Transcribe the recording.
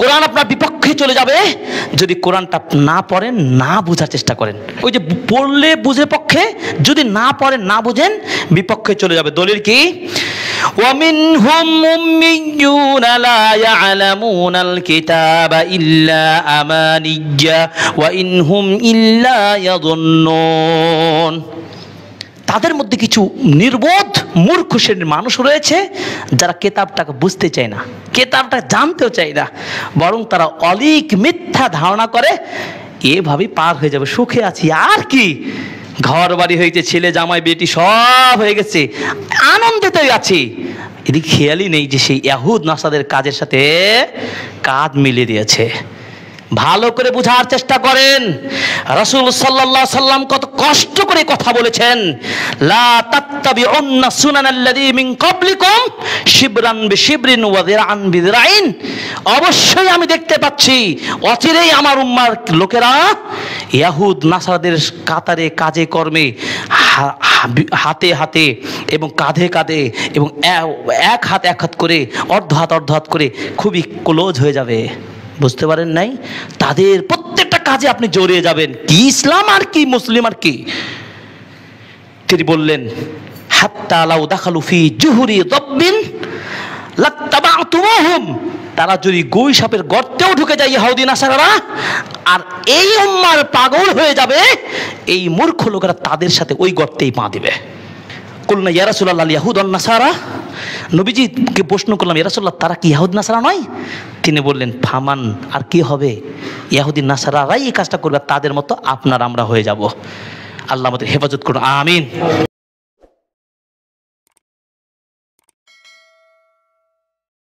কোরআন আপনার বিপক্ষে চলে যাবে যদি কোরআনটা না পড়েন, না বোঝার চেষ্টা করেন। ওই যে পড়লে বুঝে পক্ষে, যদি না পড়েন না বুঝেন বিপক্ষে চলে যাবে। দলিল কি? وَمِنْهُمْ أُمِّيُّونَ لَا يَعْلَمُونَ الْكِتَابَ إِلَّا أَمَانِيَّ وَإِنْ هُمْ إِلَّا يَظُنُّونَ। তাদের মধ্যে কিছু নির্বোধ মূর্খ শ্রেণীর মানুষ রয়েছে যারা কেতাবটাকে বুঝতে চায় না, কেতাবটা জানতেও চায় না, বরং তারা অলিক মিথ্যা ধারণা করে এভাবেই পার হয়ে যাবে, সুখে আছি আর কি, ঘর বাড়ি হয়েছে, ছেলে জামাই বেটি সব হয়ে গেছে, আনন্দেতেই আছি। এদিকে খেয়ালই নেই যে সেই ইয়াহুদ নাসাদের কাজের সাথে কাঁধ মিলিয়ে দিয়েছে। ভালো করে বোঝার চেষ্টা করেন। রাসূল সাল্লাল্লাহু আলাইহি সাল্লাম কত কষ্ট করে কথা বলেছেন, লা তাত্তাবিউন্না সুনানাল্লাযী মিন ক্বাবলিকুম শিবরান বিশিবরিন ওয়া যিরাআন বিযিরাইন। অবশ্যই আমি দেখতে পাচ্ছি অচিরেই আমার উম্মার লোকেরা ইয়াহুদ নাসারাদের কাতারে কাজে কর্মে হাতে হাতে এবং কাঁধে কাঁধে এবং এক হাত করে অর্ধ হাত করে খুবই ক্লোজ হয়ে যাবে। বুঝতে পারেন নাই? তাদের প্রত্যেকটা কাজে আপনি জড়িয়ে যাবেন। কি ইসলাম আর কি মুসলিম আর কি। তিনি বললেন, হাত্তা লাউ দাখালু ফি জুহুরি দাব্বিন লাত্তাবাতুহুম। তারা যদি গুই সাপের গর্তেও ঢুকে যায় ইহুদি নাসারারা, আর এই উম্মার পাগল হয়ে যাবে, এই মূর্খ লোকেরা তাদের সাথে ওই গর্তেই পা দিবে। কুলনা ইয়া রাসূলুল্লাহ ইয়াহুদ ওয়ান নাসারা। নবীজিকে প্রশ্ন করলাম, ইয়া রাসূলুল্লাহ তারা কি ইহুদ নাসারা নয়? তিনি বললেন, ফামান, আর কি হবে, ইহুদি নাসারারাই এই কাজটা করবে, তাদের মতো আপনার আমরা হয়ে যাব। আল্লাহ আমাদের হেফাজত করুন, আমিন।